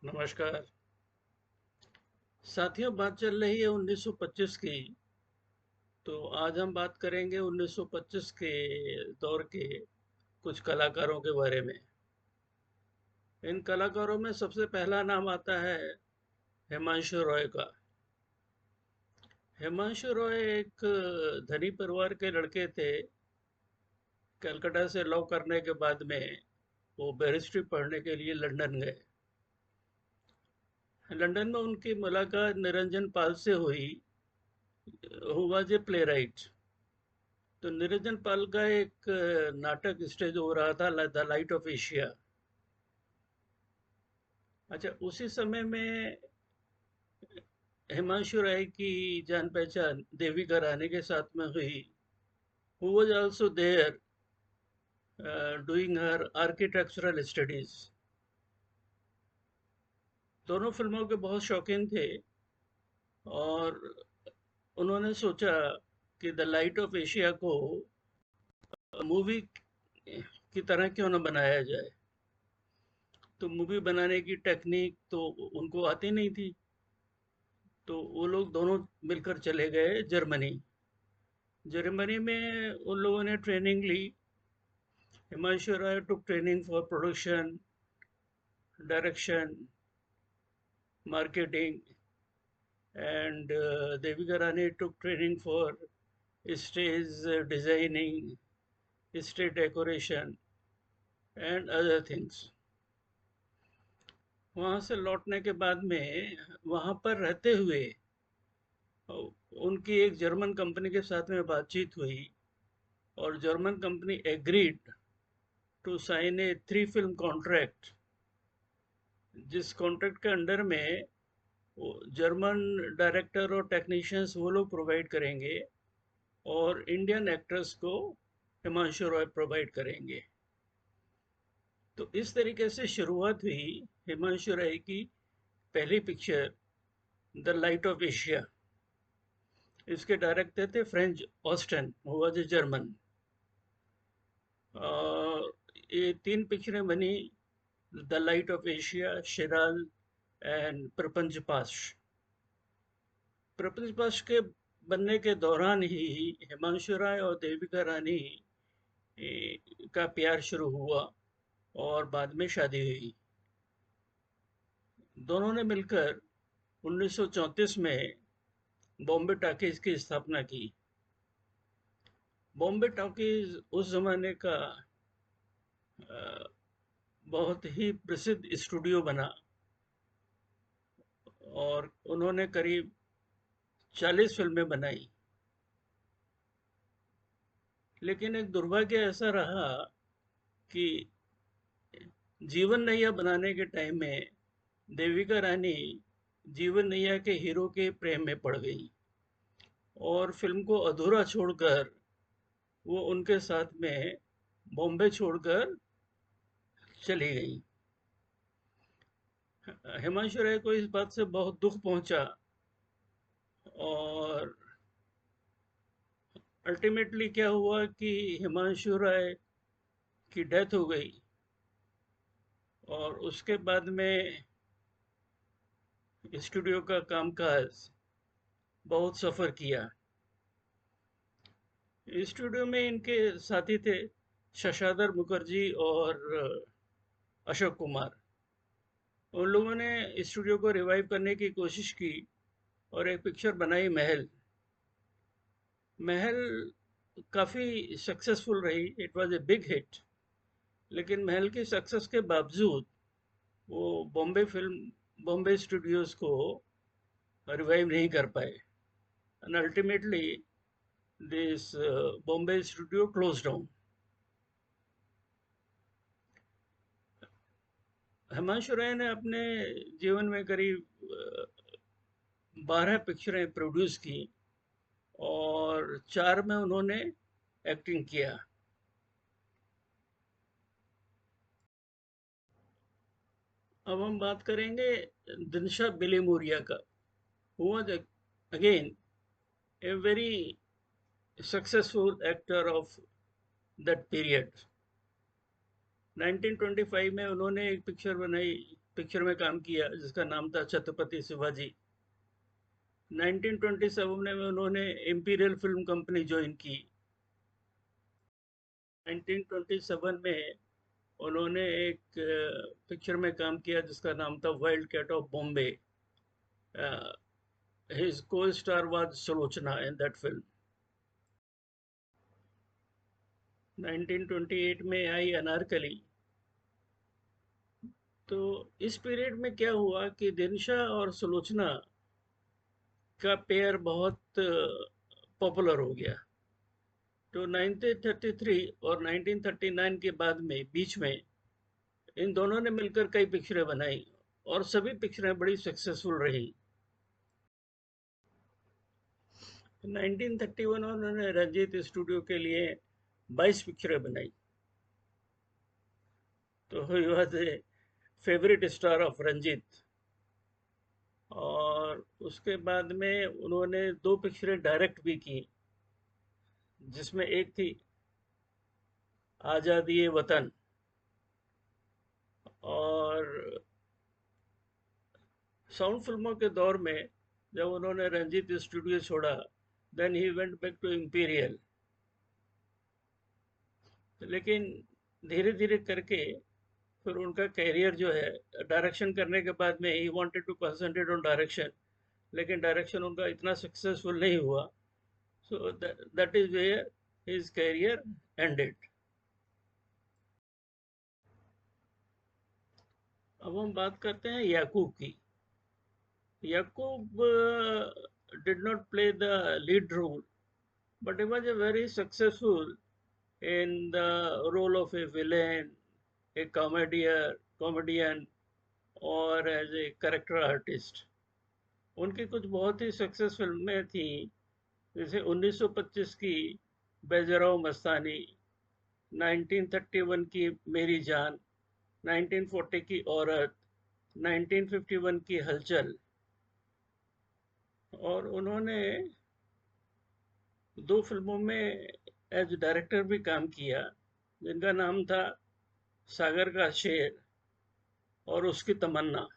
नमस्कार साथियों। बात चल रही है 1925 की। तो आज हम बात करेंगे 1925 के दौर के कुछ कलाकारों के बारे में। इन कलाकारों में सबसे पहला नाम आता है हिमांशु रॉय का। हिमांशु रॉय एक धनी परिवार के लड़के थे। कलकत्ता से लॉ करने के बाद में वो बैरिस्ट्री पढ़ने के लिए लंदन गए। लंदन में उनकी मुलाकात निरंजन पाल से हुई, who was a play right. तो निरंजन पाल का एक नाटक स्टेज हो रहा था, द लाइट ऑफ एशिया। अच्छा, उसी समय में हिमांशु राय की जान पहचान देविका रानी के साथ में हुई, who was also there doing her architectural studies. दोनों फिल्मों के बहुत शौकीन थे और उन्होंने सोचा कि द लाइट ऑफ एशिया को मूवी की तरह क्यों न बनाया जाए। तो मूवी बनाने की टेक्निक तो उनको आती नहीं थी। तो वो लोग दोनों मिलकर चले गए जर्मनी। जर्मनी में उन लोगों ने ट्रेनिंग ली। Himanshu Rai took training for production, direction, marketing, and Devika Rani took training for stage designing, stage decoration and other things. वहाँ से लौटने के बाद में वहाँ पर रहते हुए उनकी एक जर्मन कंपनी के साथ में बातचीत हुई और German company agreed to sign a 3 film contract, जिस कॉन्ट्रैक्ट के अंडर में जर्मन डायरेक्टर और टेक्नीशियंस वो लोग प्रोवाइड करेंगे और इंडियन एक्टर्स को हिमांशु रॉय प्रोवाइड करेंगे। तो इस तरीके से शुरुआत हुई हिमांशु रॉय की पहली picture the light of Asia. इसके डायरेक्टर थे फ्रेंच ऑस्टन, वो वाज ए जर्मन। और ये 3 पिक्चरें बनी, the light of Asia, Siraj and प्रपंच पाश। प्रपंच पाश के बनने के दौरान ही हिमांशु राय और देविका रानी का प्यार शुरू हुआ और बाद में शादी हुई। दोनों ने मिलकर 1934 में बॉम्बे टॉकीज की स्थापना की। बॉम्बे टॉकीज उस जमाने का बहुत ही प्रसिद्ध स्टूडियो बना और उन्होंने करीब 40 फिल्में बनाई। लेकिन एक दुर्भाग्य ऐसा रहा कि जीवन नैया बनाने के टाइम में देविका रानी जीवन नैया के हीरो के प्रेम में पड़ गई और फिल्म को अधूरा छोड़कर वो उनके साथ में बॉम्बे छोड़कर चली गई। हिमांशु राय को इस बात से बहुत दुख पहुंचा और अल्टीमेटली क्या हुआ कि हिमांशु राय की डेथ हो गई और उसके बाद में स्टूडियो का कामकाज बहुत सफ़र किया। स्टूडियो में इनके साथी थे शशाधर मुखर्जी और अशोक कुमार। उन लोगों ने स्टूडियो को रिवाइव करने की कोशिश की और एक पिक्चर बनाई, महल। महल काफ़ी सक्सेसफुल रही, it was a big hit. लेकिन महल की सक्सेस के बावजूद वो बॉम्बे स्टूडियोज को रिवाइव नहीं कर पाए and ultimately this Bombay studio close down. Himanshu Rai ने अपने जीवन में करीब 12 पिक्चरें प्रोड्यूस की और 4 में उन्होंने एक्टिंग किया। अब हम बात करेंगे दिनशा बिली मोरिया का, who was again a very successful actor of that period। 1925 में उन्होंने एक पिक्चर बनाई पिक्चर में काम किया जिसका नाम था छत्रपति शिवाजी। 1927 में उन्होंने इंपीरियल फिल्म कंपनी ज्वाइन की। 1927 में उन्होंने एक पिक्चर में काम किया जिसका नाम था wild cat of Bombay. His co-star was Sulochana in that film. 1928 में आई अनारकली। तो इस पीरियड में क्या हुआ कि दिनशा और सुलोचना का पेयर बहुत पॉपुलर हो गया। तो 1933 और 1939 के बाद में बीच में इन दोनों ने मिलकर कई पिक्चरें बनाई और सभी पिक्चरें बड़ी सक्सेसफुल रही। 1931 में उन्होंने रंजीत स्टूडियो के लिए 22 पिक्चरें बनाई। तो he was a favourite star of Ranjit. और उसके बाद में उन्होंने 2 पिक्चरें डायरेक्ट भी की, जिसमें एक थी आज़ादी ए वतन, और साउंड फिल्मों के दौर में जब उन्होंने रंजीत स्टूडियो छोड़ा, then he went back to Imperial. लेकिन धीरे धीरे करके फिर उनका कैरियर जो है, डायरेक्शन करने के बाद में he wanted to concentrate on direction, लेकिन डायरेक्शन उनका इतना सक्सेसफुल नहीं हुआ। So that is where his career ended. अब हम बात करते हैं याकूब की। Yakub did not play the lead role, but he was a very successful in the role of a villain, a comedian, और एज ए कैरेक्टर आर्टिस्ट। उनकी कुछ बहुत ही सक्सेस फिल्में थी, जैसे 1925 की बेजराव मस्तानी, 1931 की मेरी जान, 1940 की औरत, 1951 की हलचल। और उन्होंने 2 फिल्मों में एज डायरेक्टर भी काम किया, जिनका नाम था सागर का शेर और उसकी तमन्ना।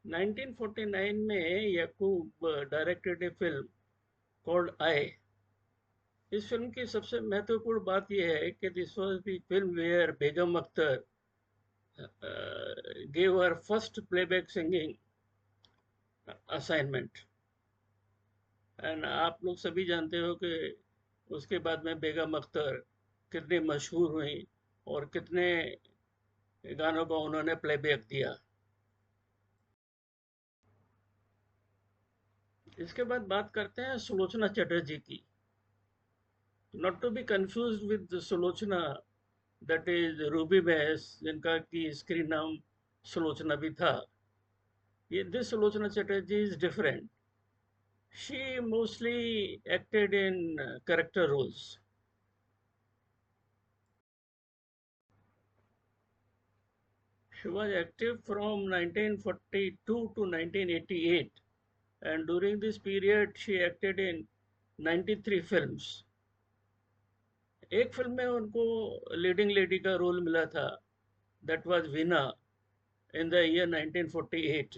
नाइनटीन 49 में Yakub directed a film called Aiye. इस फिल्म की सबसे महत्वपूर्ण बात यह है कि this was the film where Begum Akhtar gave her first playback singing assignment। And आप लोग सभी जानते हो कि उसके बाद में बेगम अख्तर कितनी मशहूर हुई और कितने गानों को उन्होंने प्लेबैक दिया। इसके बाद बात करते हैं सुलोचना चटर्जी की। Not to be confuse with Sulochana that is Ruby Bais, जिनका की स्क्रीन नाम सुलोचना भी था। ये this Sulochana Chatterjee is different. She mostly acted in character roles. She was active from 1942 to 1988, and during this period she acted in 93 films। एक film में उनको leading lady का रोल मिला था, that was Veena, in the year 1948।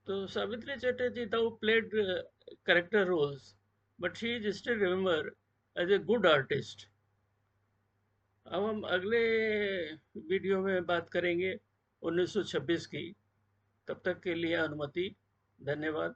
तो Savitri Chatterjee though played character roles, but she is still remembered as a good artist। अब हम अगले वीडियो में बात करेंगे 1926 की। तब तक के लिए अनुमति, धन्यवाद।